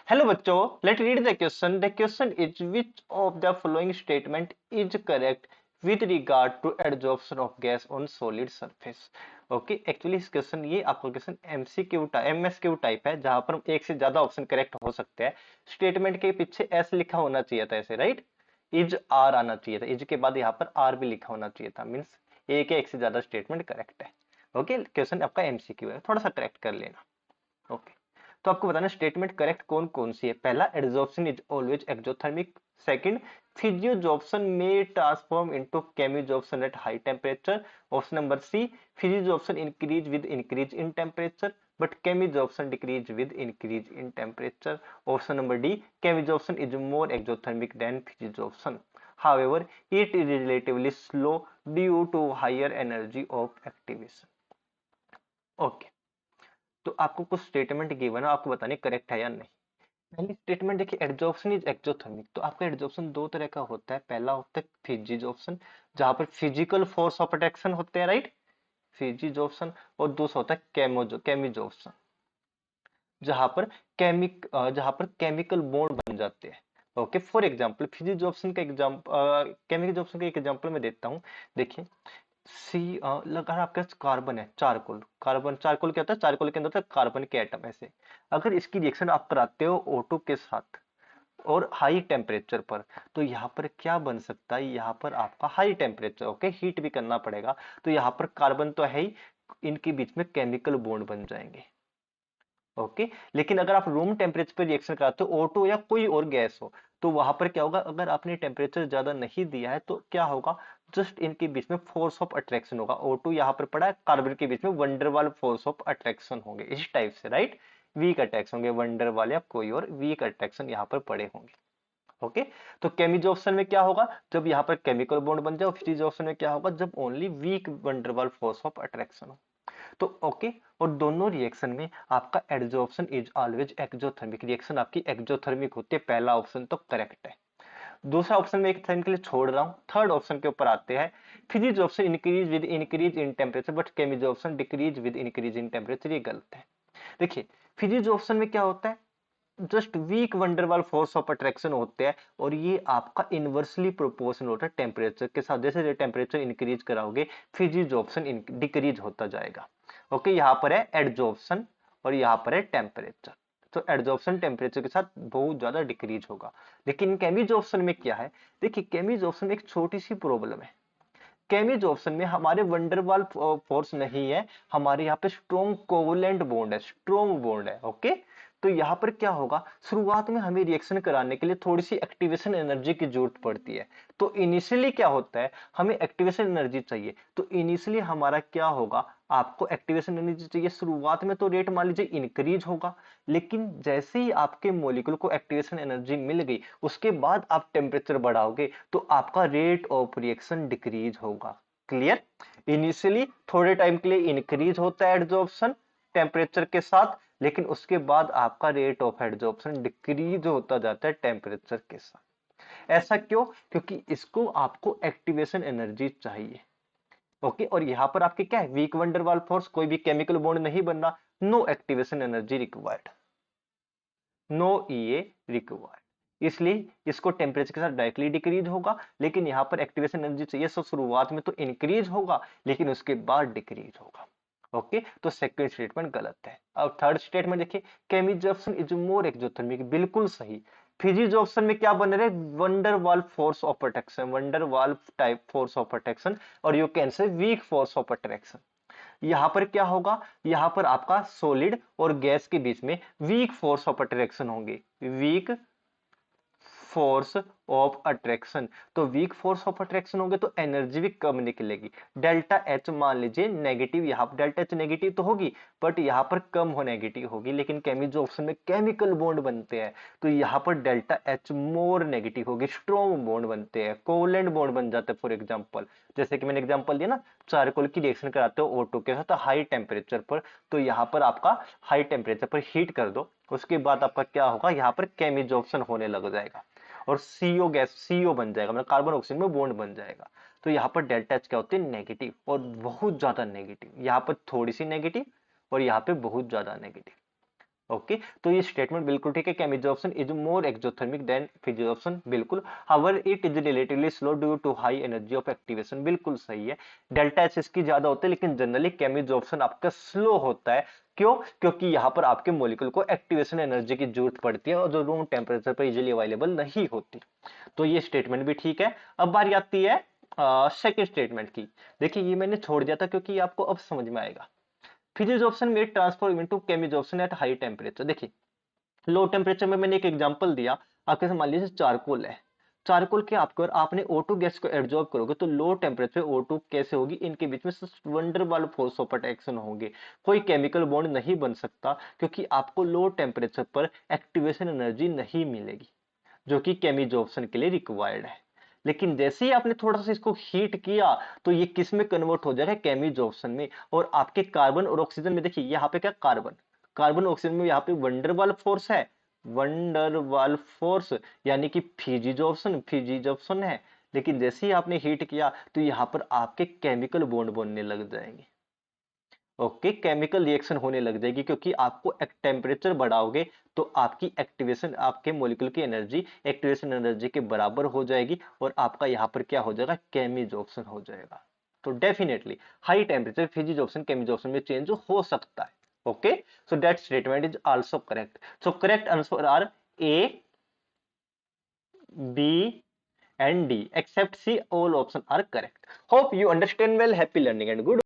Hello बच्चों, let read the question. The question is which of the following statement is correct with regard to adsorption of gas on solid surface. Okay, actually इस question ये आपका question MCQ MSQ type है, जहां पर एक से ज्यादा ऑप्शन करेक्ट हो सकते हैं। स्टेटमेंट के पीछे एस लिखा होना चाहिए था ऐसे, राइट। इज आर आना चाहिए था, इज के बाद यहाँ पर आर भी लिखा होना चाहिए था, मीन्स एक से ज्यादा स्टेटमेंट करेक्ट है। ओके, क्वेश्चन आपका एमसीक्यू है, थोड़ा सा करेक्ट कर लेना। ओके, तो आपको बताना स्टेटमेंट करेक्ट कौन कौन सी है। पहला, adsorption is always exothermic. Second, physisorption में transform into chemisorption at high temperature. Option number C, physisorption increase with increase in temperature but chemisorption decrease with increase in temperature. Option number D, chemisorption is more exothermic than physisorption, however it is relatively slow due to higher energy of activation। Okay, तो आपको कुछ statement given है, आपको बताने correct है या नहीं। पहली स्टेटमेंट देखिए, एड्जॉर्प्शन इज एक्सोथर्मिक। तो आपका एड्जॉर्प्शन दो तरह का होता है। पहला होता है फिजिजॉर्प्शन, जहां पर फिजिकल फोर्स ऑफ अट्रैक्शन होते हैं, राइट, फिजिजॉर्प्शन। और दूसरा होता है केमिजॉर्प्शन, जहां पर केमिकल बॉन्ड बन जाते हैं। ओके, फॉर एग्जांपल फिजिजॉर्प्शन का एग्जांपल, केमिकल का एग्जांपल मैं देता हूं। देखिए, अगर आपके पास कार्बन है, चारकोल, चारकोल क्या होता है, चारकोल के अंदर होता है कार्बन के एटम ऐसे। अगर इसकी रिएक्शन आप कराते हो O2 के साथ और हाई टेम्परेचर पर, तो यहाँ पर क्या बन सकता है, यहाँ पर आपका हाई टेम्परेचर, ओके, हीट भी करना पड़ेगा। तो यहाँ पर कार्बन तो है ही, इनके बीच में केमिकल बॉन्ड बन जाएंगे। ओके, लेकिन अगर आप रूम टेम्परेचर पर रिएक्शन कराते हो O2 या कोई और गैस हो, तो वहां पर क्या होगा, अगर आपने टेम्परेचर ज्यादा नहीं दिया है तो क्या होगा, जस्ट इनके बीच में फोर्स ऑफ अट्रैक्शन होगा। O2 यहाँ पर पड़ा है, कार्बन के बीच में वंडरवाल फोर्स ऑफ अट्रैक्शन होंगे इस टाइप से, राइट। वीक अटैक्स होंगे, वंडरवाल या कोई और वीक अट्रैक्शन यहाँ पर पड़े होंगे। ओके, तो केमिजोप्शन में क्या होगा, जब यहाँ पर केमिकल बॉन्ड बन जाए। फिजिजोप्शन में क्या होगा, जब only weak van der Waals force of attraction हो। तो ओके, और दोनों रिएक्शन में आपका adsorption is always exothermic, reaction आपकी एक्सोथर्मिक होती है। पहला ऑप्शन तो करेक्ट है। दूसरा ऑप्शन में एक टाइम के लिए छोड़ रहा हूं, थर्ड ऑप्शन के ऊपर आते हैं। Physisorption increase with increase in temperature but chemisorption decrease with increase in temperature, ये गलत है। देखिए, फिजिजॉर्प्शन में क्या होता है, just weak van der Waals force of attraction होते हैं, और ये आपका इनवर्सली प्रोपोर्शनल होता है टेम्परेचर के साथ। जैसे टेम्परेचर इंक्रीज कराओगे, फिजिजॉर्प्शन डिक्रीज होता जाएगा। ओके, यहाँ पर है एडजॉर्प्शन और यहाँ पर है टेम्परेचर। तो एडजॉर्प्शन टेम्परेचर के साथ बहुत ज्यादा डिक्रीज होगा। लेकिन केमिजॉर्प्शन में क्या है, देखिए केमिजॉर्प्शन में एक छोटी सी प्रॉब्लम है। केमिजॉर्प्शन में हमारे वंडरवाल फोर्स नहीं है, हमारे यहाँ पे स्ट्रॉन्ग कोवलेंट बॉन्ड है, स्ट्रॉन्ग बॉन्ड है। ओके, तो यहाँ पर क्या होगा, शुरुआत में हमें रिएक्शन कराने के लिए थोड़ी सी एक्टिवेशन एनर्जी की जरूरत पड़ती है। तो इनिशियली क्या होता है, हमें एक्टिवेशन एनर्जी चाहिए। तो इनिशियली हमारा क्या होगा, आपको एक्टिवेशन एनर्जी चाहिए। शुरुआत में तो रेट मान लीजिए इंक्रीज होगा, लेकिन जैसे ही आपके मॉलिक्यूल को एक्टिवेशन एनर्जी मिल गई, उसके बाद आप टेम्परेचर बढ़ाओगे तो आपका रेट ऑफ रिएक्शन डिक्रीज होगा। क्लियर, इनिशियली थोड़े टाइम के लिए इंक्रीज होता है एडजॉर्प्शन टेम्परेचर के साथ, लेकिन उसके बाद आपका रेट ऑफ एडजॉर्प्शन डिक्रीज होता जाता है टेम्परेचर के साथ। ऐसा क्यों, क्योंकि इसको आपको एक्टिवेशन एनर्जी चाहिए। ओके, और यहां पर आपके क्या है, वीक वंडरवाल फोर्स, कोई भी केमिकल बॉन्ड नहीं बन रहा, no activation energy required, no EA required, इसलिए इसको टेम्परेचर के साथ डायरेक्टली डिक्रीज होगा। लेकिन यहाँ पर एक्टिवेशन एनर्जी चाहिए, सो शुरुआत में तो इंक्रीज होगा, लेकिन उसके बाद डिक्रीज होगा। ओके, तो सेकंड स्टेटमेंट गलत है। अब थर्ड स्टेटमेंट देखिए, केमिजॉर्प्शन इज मोर एक्सोथर्मिक, बिल्कुल सही। फिजिजॉर्प्शन में क्या बन रहे, van der Waals force of attraction, van der Waals type force of attraction, और you can say weak force of attraction. यहां पर क्या होगा, यहां पर आपका सॉलिड और गैस के बीच में वीक फोर्स ऑफ अट्रैक्शन होंगे, वीक फोर्स ऑफ अट्रैक्शन। तो वीक फोर्स ऑफ अट्रैक्शन होंगे तो एनर्जी भी कम निकलेगी। डेल्टा एच मान लीजिए नेगेटिव, यहाँ पर डेल्टा एच नेगेटिव तो होगी, बट यहाँ पर कम हो नेगेटिव होगी। लेकिन केमिजॉर्प्शन में केमिकल बॉन्ड बनते हैं, तो यहाँ पर डेल्टा एच मोर नेगेटिव होगी, स्ट्रॉन्ग बॉन्ड बनते हैं, कोवलेंट बॉन्ड बन जाते हैं। फॉर एग्जाम्पल, जैसे कि मैंने एग्जाम्पल दिया ना, चारकोल की रिएक्शन कराते हो O2 के साथ हाई टेम्परेचर पर, तो यहाँ पर आपका हाई टेम्परेचर पर हीट कर दो, उसके बाद आपका क्या होगा, यहाँ पर केमिजॉर्प्शन होने लग जाएगा और सीओ गैस, सीओ बन जाएगा, मतलब कार्बन ऑक्सीजन में बॉन्ड बन जाएगा। तो यहाँ पर डेल्टा एच क्या होती है, नेगेटिव, और बहुत ज्यादा नेगेटिव। यहाँ पर थोड़ी सी नेगेटिव और यहाँ पे बहुत ज्यादा नेगेटिव। ओके तो ये स्टेटमेंट बिल्कुल ठीक है कि chemisorption is more exothermic than physisorption, बिल्कुल। However it is relatively slow due to high energy of activation, बिल्कुल सही है। डेल्टा एच इसकी ज्यादा होता है, लेकिन जनरली केमिजॉर्प्शन आपका स्लो होता है। क्यों? क्योंकि यहाँ पर आपके मॉलिक्यूल को एक्टिवेशन एनर्जी की जरूरत पड़ती है और जो रूम टेम्परेचर पर इजिली अवेलेबल नहीं होती। तो ये स्टेटमेंट भी ठीक है। अब बारी आती है सेकेंड स्टेटमेंट की। देखिए ये मैंने छोड़ दिया था क्योंकि ये आपको अब समझ में आएगा। फिजिजॉर्प्शन में transform into chemisorption at high temperature. देखिए लो टेम्परेचर में मैंने एक एग्जांपल दिया, आपके मान लीजिए चारकोल है। चारकोल के आपको आपने O2 गैस को एब्जॉर्ब करोगे तो लो टेम्परेचर O2 कैसे होगी, इनके बीच में वंडरवाल फोर्स ऑफ अट्रैक्शन होंगे। कोई केमिकल बॉन्ड नहीं बन सकता क्योंकि आपको लो टेम्परेचर पर एक्टिवेशन एनर्जी नहीं मिलेगी, जो कि केमिजॉर्प्शन के लिए रिक्वायर्ड है। लेकिन जैसे ही आपने थोड़ा सा इसको हीट किया तो ये किस में कन्वर्ट हो जाएगा, केमिजॉर्प्शन में। और आपके कार्बन और ऑक्सीजन में देखिए यहाँ पे क्या कार्बन, कार्बन ऑक्सीजन में यहाँ पे वंडरवाल फोर्स है, वंडरवाल फोर्स यानी कि फिजिजॉर्प्शन, फिजिजॉर्प्शन है। लेकिन जैसे ही आपने हीट किया तो यहाँ पर आपके केमिकल बॉन्ड बनने लग जाएंगे। ओके केमिकल रिएक्शन होने लग जाएगी क्योंकि आपको एक टेम्परेचर बढ़ाओगे तो आपकी एक्टिवेशन, आपके मॉलिक्यूल की एनर्जी एक्टिवेशन एनर्जी के बराबर हो जाएगी और आपका यहाँ पर क्या हो जाएगा, केमिजॉर्प्शन हो जाएगा। तो definitely high temperature physisorption chemisorption में चेंज हो सकता है। Okay so that statement is also correct. So correct answer are A, B and D except C, all options are correct. Hope you understand well. Happy learning and good